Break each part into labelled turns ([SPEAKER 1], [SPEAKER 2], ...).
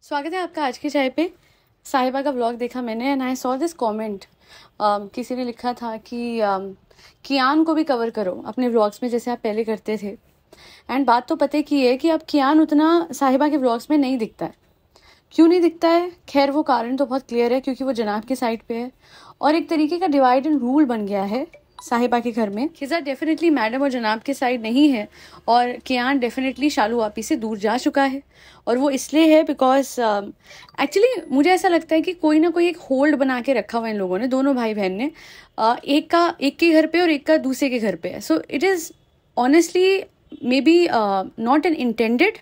[SPEAKER 1] स्वागत है आपका आज की चाय पे। साहिबा का व्लॉग देखा मैंने and I saw this comment. किसी ने लिखा था कि कियान को भी कवर करो अपने व्लॉग्स में जैसे आप पहले करते थे। एंड बात तो पते की है कि अब कियान उतना साहिबा के व्लॉग्स में नहीं दिखता है। क्यों नहीं दिखता है? खैर वो कारण तो बहुत क्लियर है, क्योंकि वो जनाब की साइड पे है और एक तरीके का डिवाइड एंड रूल बन गया है साहिबा के घर में। खिजा डेफिनेटली मैडम और जनाब के साइड नहीं है और कियान डेफिनेटली शालू आपी से दूर जा चुका है। और वो इसलिए है बिकॉज एक्चुअली मुझे ऐसा लगता है कि कोई ना कोई एक होल्ड बना के रखा हुआ इन लोगों ने, दोनों भाई बहन ने। एक के घर पे और एक का दूसरे के घर पे है। So it is honestly may be not an intended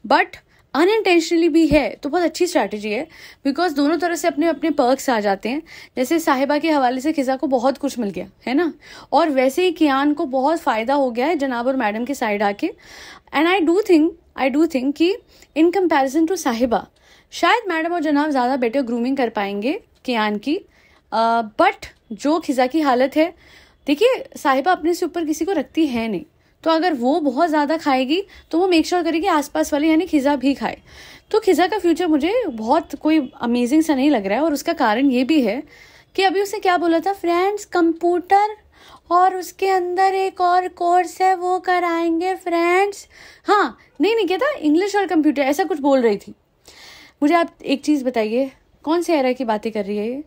[SPEAKER 1] but unintentionally भी है तो बहुत अच्छी स्ट्रैटेजी है, बिकॉज दोनों तरह से अपने अपने पर्क्स आ जाते हैं। जैसे साहिबा के हवाले से खिजा को बहुत कुछ मिल गया है ना, और वैसे ही कियान को बहुत फायदा हो गया है जनाब और मैडम के साइड आके। एंड आई डू थिंक कि इन कंपैरिजन टू साहिबा शायद मैडम और जनाब ज़्यादा बेटर ग्रूमिंग कर पाएंगे कियान की। बट जो खिजा की हालत है, देखिए साहिबा अपने से ऊपर किसी को रखती है नहीं, तो अगर वो बहुत ज़्यादा खाएगी तो वो मेक श्योर करेगी आसपास वाले यानी खिजा भी खाए। तो खिजा का फ्यूचर मुझे बहुत कोई अमेजिंग सा नहीं लग रहा है। और उसका कारण ये भी है कि अभी उसने क्या बोला था, फ्रेंड्स कंप्यूटर और उसके अंदर एक और कोर्स है वो कराएंगे फ्रेंड्स। हाँ नहीं क्या था, इंग्लिश और कंप्यूटर ऐसा कुछ बोल रही थी। मुझे आप एक चीज़ बताइए, कौन से एरा की बातें कर रही है ये?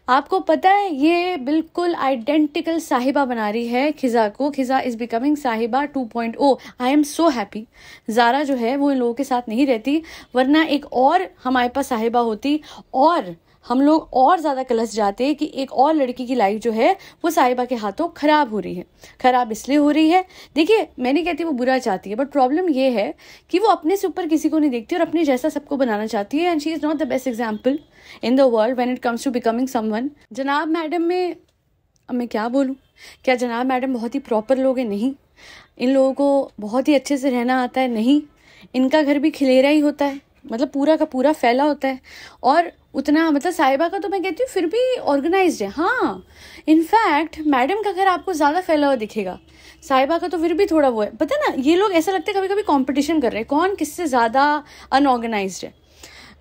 [SPEAKER 1] आपको पता है ये बिल्कुल आइडेंटिकल साहिबा बना रही है खिजा को। खिजा is becoming Sahiba 2.0। I am so happy. Zara जो है वो इन लोगों के साथ नहीं रहती, वरना एक और हमारे पास साहिबा होती और हम लोग और ज़्यादा कलस जाते कि एक और लड़की की लाइफ जो है वो साहिबा के हाथों खराब हो रही है। खराब इसलिए हो रही है, देखिए मैं नहीं कहती वो बुरा चाहती है, बट प्रॉब्लम ये है कि वो अपने से ऊपर किसी को नहीं देखती और अपने जैसा सबको बनाना चाहती है। And she is not the best example in the world when it comes to becoming someone. जनाब मैडम में अब मैं क्या बोलूँ, क्या जनाब मैडम बहुत ही प्रॉपर लोग हैं? नहीं। इन लोगों को बहुत ही अच्छे से रहना आता है? नहीं। इनका घर भी खिलेरा ही होता है, मतलब पूरा का पूरा फैला होता है। और उतना मतलब साहिबा का तो मैं कहती हूँ फिर भी ऑर्गेनाइज्ड है। हाँ इनफैक्ट मैडम का घर आपको ज़्यादा फैला हुआ दिखेगा, साहिबा का तो फिर भी थोड़ा वो है। पता है ना, ये लोग ऐसा लगता है कभी कभी कंपटीशन कर रहे हैं कौन किससे ज़्यादा अनऑर्गेनाइज्ड है।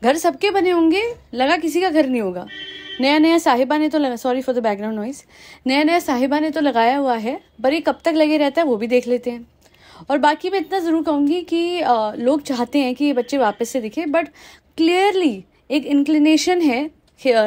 [SPEAKER 1] घर सबके बने होंगे, लगा किसी का घर नहीं होगा। नया साहिबा ने तो लगा, sorry for the background noise, नया साहिबा ने तो लगाया हुआ है, पर ये कब तक लगे रहता है वो भी देख लेते हैं। और बाकी मैं इतना ज़रूर कहूँगी कि लोग चाहते हैं कि ये बच्चे वापस से दिखे, बट क्लियरली एक इंक्लिनेशन है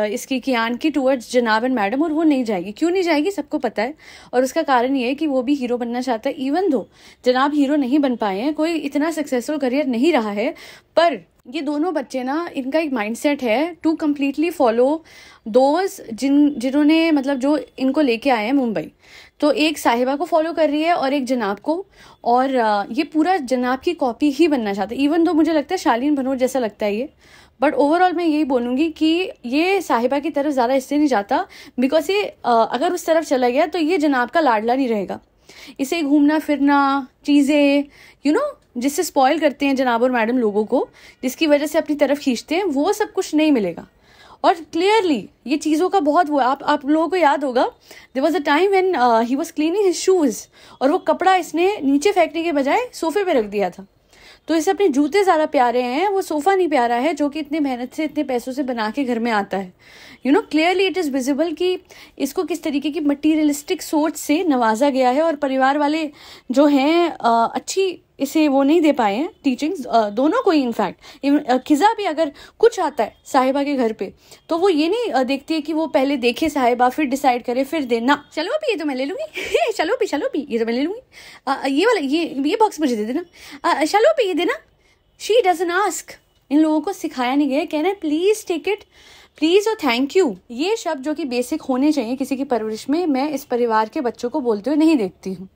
[SPEAKER 1] इसकी कियान की टूवर्ड्स जनाब एंड मैडम, और वो नहीं जाएगी। क्यों नहीं जाएगी सबको पता है, और उसका कारण ये है कि वो भी हीरो बनना चाहता है। इवन दो जनाब हीरो नहीं बन पाए हैं, कोई इतना सक्सेसफुल करियर नहीं रहा है, पर ये दोनों बच्चे ना, इनका एक माइंडसेट है टू कम्प्लीटली फॉलो दोज जिन्होंने मतलब जो इनको लेके आए हैं मुंबई। तो एक साहिबा को फॉलो कर रही है और एक जनाब को, और ये पूरा जनाब की कॉपी ही बनना चाहता है। इवन दो मुझे लगता है शालीन भनोट जैसा लगता है ये, बट ओवरऑल मैं यही बोलूँगी कि ये साहिबा की तरफ ज़्यादा इसलिए नहीं जाता बिकॉज ये अगर उस तरफ चला गया तो ये जनाब का लाडला नहीं रहेगा। इसे घूमना फिरना चीज़ें जिससे स्पॉइल करते हैं जनाब और मैडम लोगों को, जिसकी वजह से अपनी तरफ खींचते हैं, वो सब कुछ नहीं मिलेगा। और क्लियरली ये चीज़ों का बहुत वो आप लोगों को याद होगा, there was a time when he was cleaning his shoes और वो कपड़ा इसने नीचे फेंकने के बजाय सोफे पे रख दिया था। तो इसे अपने जूते ज़्यादा प्यारे हैं, वो सोफ़ा नहीं प्यारा है जो कि इतने मेहनत से इतने पैसों से बना के घर में आता है। क्लियरली इट इज़ विजिबल कि इसको किस तरीके की मटीरियलिस्टिक सोच से नवाजा गया है, और परिवार वाले जो हैं अच्छी इसे वो नहीं दे पाए हैं टीचिंग्स, दोनों को ही। इनफैक्ट खिजा भी अगर कुछ आता है साहिबा के घर पे तो वो ये नहीं देखती है कि वो पहले देखे साहिबा फिर डिसाइड करे फिर देना। चलो अभी ये तो मैं ले लूँगी चलो भी ये तो मैं ले लूँगी, ये वाला ये बॉक्स मुझे दे देना, चलो भी ये देना। She doesn't ask. इन लोगों को सिखाया नहीं गया, कहना है प्लीज़ टेक इट, प्लीज़ और थैंक यू। ये शब्द जो कि बेसिक होने चाहिए किसी की परवरिश में, मैं इस परिवार के बच्चों को बोलते हुए नहीं देखती हूँ।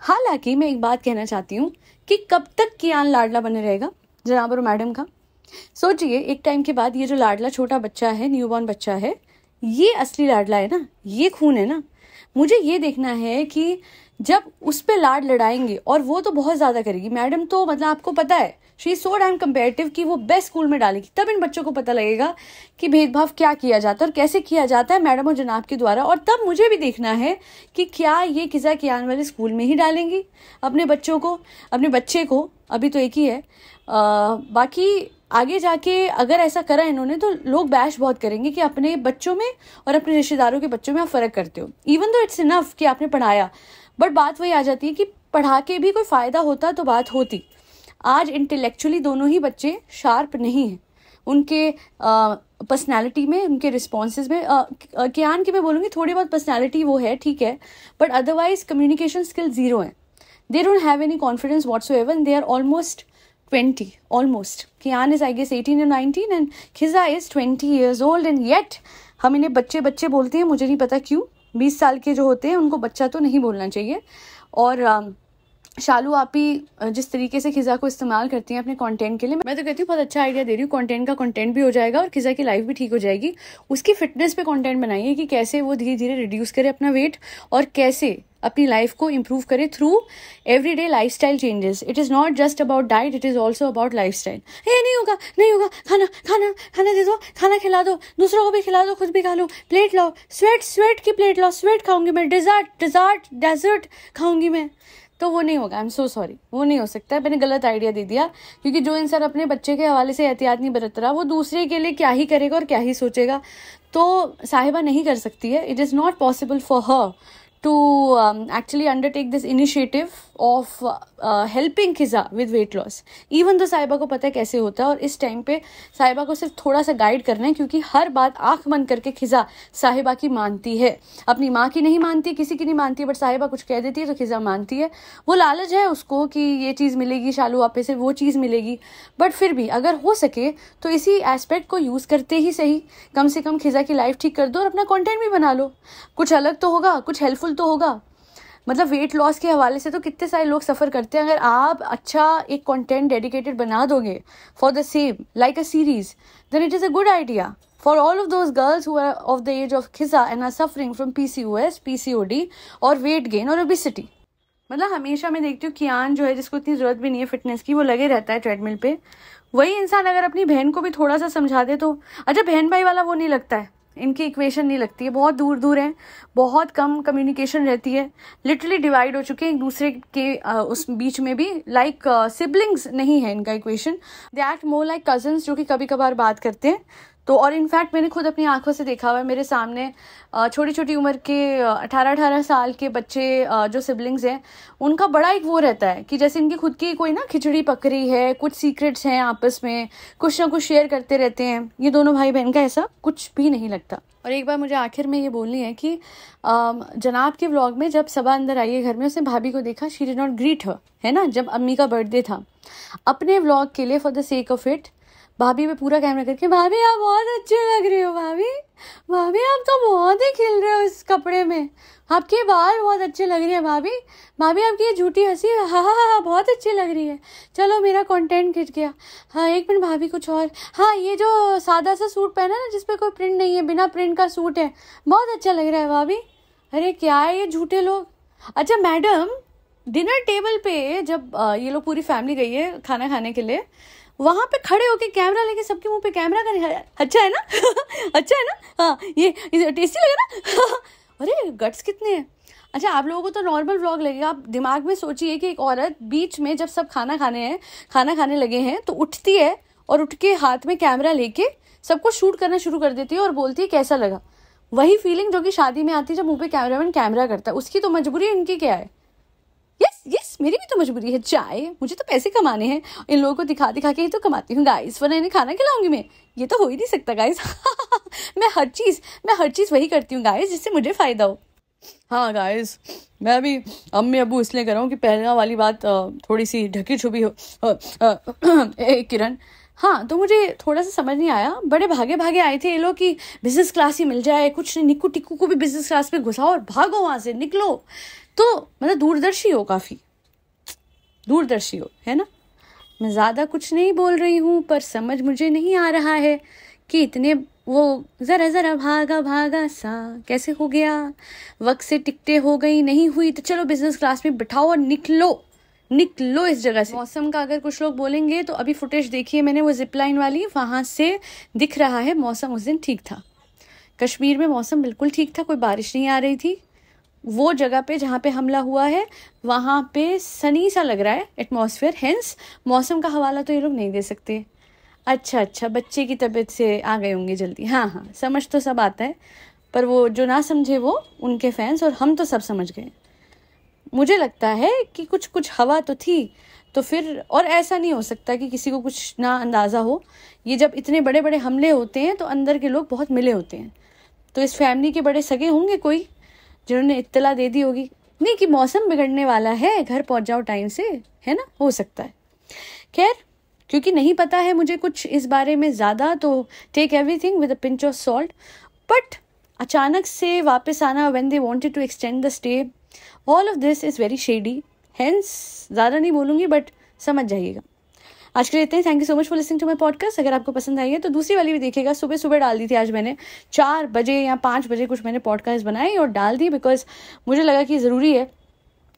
[SPEAKER 1] हालांकि मैं एक बात कहना चाहती हूँ कि कब तक कियान लाडला बने रहेगा जनाब और मैडम का? सोचिए एक टाइम के बाद ये जो लाडला छोटा बच्चा है, न्यूबॉर्न बच्चा है, ये असली लाडला है ना, ये खून है ना। मुझे ये देखना है कि जब उस पे लाड लड़ाएंगे, और वो तो बहुत ज़्यादा करेगी मैडम, तो मतलब आपको पता है she is so damn comparative कि वो बेस्ट स्कूल में डालेगी, तब इन बच्चों को पता लगेगा कि भेदभाव क्या किया जाता है और कैसे किया जाता है मैडम और जनाब के द्वारा। और तब मुझे भी देखना है कि क्या ये खिजा कियान वाले स्कूल में ही डालेंगी अपने बच्चों को, अपने बच्चे को, अभी तो एक ही है। बाकी आगे जाके अगर ऐसा करा इन्होंने तो लोग बैश बहुत करेंगे कि अपने बच्चों में और अपने रिश्तेदारों के बच्चों में आप फ़र्क करते हो। इवन दो इट्स इनफ कि आपने पढ़ाया, बट बात वही आ जाती है कि पढ़ा के भी कोई फ़ायदा होता तो बात होती। आज इंटेलेक्चुअली दोनों ही बच्चे शार्प नहीं हैं, उनके पर्सनैलिटी में, उनके रिस्पॉन्सेज में। कियान की मैं बोलूँगी थोड़ी बहुत पर्सनैलिटी वो है, ठीक है, but otherwise communication skill zero है। They don't have any confidence whatsoever and they are almost 20, almost. Kian is I guess 18 or 19 and Khiza is 20 years old and yet हम इन्हें बच्चे बच्चे बोलते हैं, मुझे नहीं पता क्यों। 20 साल के जो होते हैं उनको बच्चा तो नहीं बोलना चाहिए। और शालू आप ही जिस तरीके से खिज़ा को इस्तेमाल करती हैं अपने कंटेंट के लिए, मैं तो कहती हूँ बहुत अच्छा आइडिया दे रही हूँ। कंटेंट का कंटेंट भी हो जाएगा और खिज़ा की लाइफ भी ठीक हो जाएगी। उसकी फिटनेस पे कंटेंट बनाइए कि कैसे वो धीरे धीरे रिड्यूस करे अपना वेट और कैसे अपनी लाइफ को इम्प्रूव करे through everyday lifestyle changes. It is not just about diet, it is also about lifestyle. ये नहीं होगा, नहीं होगा, खाना खाना खाना दे दो, खाना खिला दो, दूसरों को भी खिला दो, खुद भी खा लो, प्लेट लाओ, स्वेट की प्लेट लाओ, स्वेट खाऊंगी मैं, डेजर्ट खाऊंगी मैं। तो वो नहीं होगा। आई एम सो सॉरी, वो नहीं हो सकता है। मैंने गलत आइडिया दे दिया, क्योंकि जो इंसान अपने बच्चे के हवाले से एहतियात नहीं बरत रहा वो दूसरे के लिए क्या ही करेगा और क्या ही सोचेगा। तो साहिबा नहीं कर सकती है। It is not possible for her to actually undertake this initiative of helping Khiza with weight loss, even though साहिबा को पता है कैसे होता है। और इस टाइम पे साहिबा को सिर्फ थोड़ा सा गाइड करना है, क्योंकि हर बात आंख बंद करके खिज़ा साहिबा की मानती है। अपनी माँ की नहीं मानती, किसी की नहीं मानती, बट साहिबा कुछ कह देती है तो खिज़ा मानती है। वो लालच है उसको कि ये चीज़ मिलेगी, शालू आपे से वो चीज़ मिलेगी, बट फिर भी अगर हो सके तो इसी एस्पेक्ट को यूज़ करते ही सही कम से कम खिज़ा की लाइफ ठीक कर दो और अपना कंटेंट भी बना लो। कुछ अलग तो होगा, कुछ हेल्पफुल तो होगा। मतलब वेट लॉस के हवाले से तो कितने सारे लोग सफ़र करते हैं। अगर आप अच्छा एक कंटेंट डेडिकेटेड बना दोगे for the same like a series, then it is a good idea for all of those girls who are of the age of खिज़ा and are suffering from PCOS, PCOD और weight gain और obesity. मतलब हमेशा मैं देखती हूँ कियान जो है, जिसको इतनी ज़रूरत भी नहीं है फिटनेस की, वो लगे रहता है ट्रेडमिल पे। वही इंसान अगर अपनी बहन को भी थोड़ा सा समझा दे तो अच्छा, बहन भाई वाला वो नहीं लगता है, इनकी इक्वेशन नहीं लगती है, बहुत दूर दूर हैं, बहुत कम कम्युनिकेशन रहती है, लिटरली डिवाइड हो चुके हैं एक दूसरे के उस बीच में भी। लाइक सिबलिंग्स नहीं है इनका equation, they act more like cousins जो कि कभी कभार बात करते हैं। तो और इनफैक्ट मैंने खुद अपनी आंखों से देखा हुआ है, मेरे सामने छोटी छोटी उम्र के 18-18 साल के बच्चे जो सिबलिंग्स हैं, उनका बड़ा एक वो रहता है कि जैसे इनकी खुद की कोई ना खिचड़ी पक रही है, कुछ सीक्रेट्स हैं आपस में, कुछ ना कुछ शेयर करते रहते हैं। ये दोनों भाई बहन का ऐसा कुछ भी नहीं लगता। और एक बार मुझे आखिर में ये बोलनी है कि जनाब के व्लॉग में जब सबा अंदर आई है घर में, उसने भाभी को देखा, शी डिड नॉट ग्रीट हर, है ना, जब अम्मी का बर्थडे था। अपने व्लॉग के लिए for the sake of it भाभी पे पूरा कैमरा करके, भाभी आप बहुत अच्छे लग रही हो, भाभी भाभी आप तो बहुत ही खिल रहे हो इस कपड़े में, आपके बाल बहुत अच्छे लग रहे हैं भाभी, भाभी आपकी ये झूठी हंसी, हाँ हाँ हाँ बहुत अच्छी लग रही है, चलो मेरा कंटेंट खिंच गया। हाँ एक मिनट भाभी कुछ और, हाँ ये जो सादा सा सूट पहना ना जिसपे कोई प्रिंट नहीं है, बिना प्रिंट का सूट है, बहुत अच्छा लग रहा है भाभी। अरे क्या है ये झूठे लोग। अच्छा मैडम, डिनर टेबल पे जब ये लोग पूरी फैमिली गई है खाना खाने के लिए, वहां पे खड़े होके कैमरा लेके सबके मुंह पे कैमरा कर, अच्छा है ना अच्छा है ना, हाँ ये टेस्टी लगा ना अरे गट्स कितने हैं। अच्छा आप लोगों को तो नॉर्मल व्लॉग लगेगा, आप दिमाग में सोचिए कि एक औरत बीच में जब सब खाना खाने लगे हैं तो उठती है और उठ के हाथ में कैमरा लेके सबको शूट करना शुरू कर देती है और बोलती है कैसा लगा। वही फीलिंग जो कि शादी में आती है जब मुंह पे कैमरामैन कैमरा करता है। उसकी तो मजबूरी, इनकी क्या है। यस मेरी भी तो मजबूरी है, चाय, मुझे तो पैसे कमाने हैं, इन लोगों को दिखा दिखा के ही तो कमाती हूँ गाइस, वरना इन्हें खाना खिलाऊंगी मैं, ये तो हो ही नहीं सकता गाइस मैं हर चीज़ वही करती हूँ गाइस जिससे मुझे फ़ायदा हो। हाँ गाइस, मैं अभी अम्मी अबू इसलिए कर रहा हूँ कि पहले वाली बात थोड़ी सी ढकी छुपी हो किरण। हाँ तो मुझे थोड़ा सा समझ नहीं आया, बड़े भागे भागे आए थे ये लोग कि बिजनेस क्लास ही मिल जाए, कुछ निक्कू टिक्कू को भी बिजनेस क्लास में घुसाओ और भागो वहाँ से, निकलो। तो मतलब दूरदर्शी हो, काफ़ी दूरदर्शी हो, है ना। मैं ज़्यादा कुछ नहीं बोल रही हूँ, पर समझ मुझे नहीं आ रहा है कि इतने वो ज़रा ज़रा भागा भागा सा कैसे हो गया, वक्त से टिकटे हो गई, नहीं हुई तो चलो बिजनेस क्लास में बिठाओ और निकलो इस जगह से। मौसम का अगर कुछ लोग बोलेंगे तो अभी फुटेज देखिए मैंने वो जिप लाइन वाली, वहाँ से दिख रहा है मौसम उस दिन ठीक था। कश्मीर में मौसम बिल्कुल ठीक था, कोई बारिश नहीं आ रही थी। वो जगह पे जहाँ पे हमला हुआ है वहाँ पे सनी सा लग रहा है एटमॉस्फेयर, हेंस मौसम का हवाला तो ये लोग नहीं दे सकते। अच्छा अच्छा, बच्चे की तबीयत से आ गए होंगे जल्दी। हाँ हाँ, समझ तो सब आता है, पर वो जो ना समझे वो उनके फैंस, और हम तो सब समझ गए। मुझे लगता है कि कुछ कुछ हवा तो थी, तो फिर और ऐसा नहीं हो सकता कि किसी को कुछ ना अंदाज़ा हो। ये जब इतने बड़े बड़े हमले होते हैं तो अंदर के लोग बहुत मिले होते हैं, तो इस फैमिली के बड़े सगे होंगे कोई जिन्होंने इत्तला दे दी होगी, नहीं कि मौसम बिगड़ने वाला है, घर पहुंच जाओ टाइम से, है ना, हो सकता है। खैर, क्योंकि नहीं पता है मुझे कुछ इस बारे में ज़्यादा, तो take everything with a pinch of salt. But अचानक से वापस आना, when they wanted to extend the stay, all of this is very shady. Hence ज़्यादा नहीं बोलूँगी, बट समझ जाइएगा। आज के लिए इतना ही। Thank you so much for listening to my podcast. अगर आपको पसंद आई है तो दूसरी वाली भी देखिएगा। सुबह सुबह डाल दी थी आज मैंने, 4 बजे या 5 बजे कुछ मैंने पॉडकास्ट बनाई और डाल दी, बिकॉज मुझे लगा कि ज़रूरी है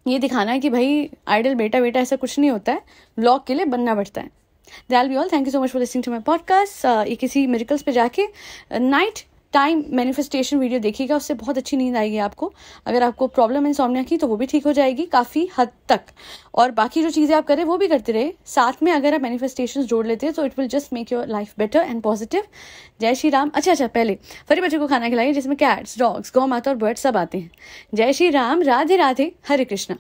[SPEAKER 1] ये दिखाना है कि भाई आइडल बेटा बेटा ऐसा कुछ नहीं होता है, व्लॉग के लिए बनना पड़ता है। That be all. Thank you so much for listening to my podcast. ये किसी मिरेकल्स पे जाके नाइट टाइम मैनिफेस्टेशन वीडियो देखिएगा, उससे बहुत अच्छी नींद आएगी आपको। अगर आपको प्रॉब्लम इंसोम्निया की तो वो भी ठीक हो जाएगी काफ़ी हद तक, और बाकी जो चीज़ें आप करें वो भी करते रहे साथ में। अगर आप मैनिफेस्टेशन जोड़ लेते हैं तो it will just make your life better and positive. जय श्री राम। अच्छा, पहले फरी बच्चों को खाना खिलाइए जिसमें कैट्स, डॉग्स, गौ माता और बर्ड्स सब आते हैं। जय श्री राम, राधे राधे, हरे कृष्णा।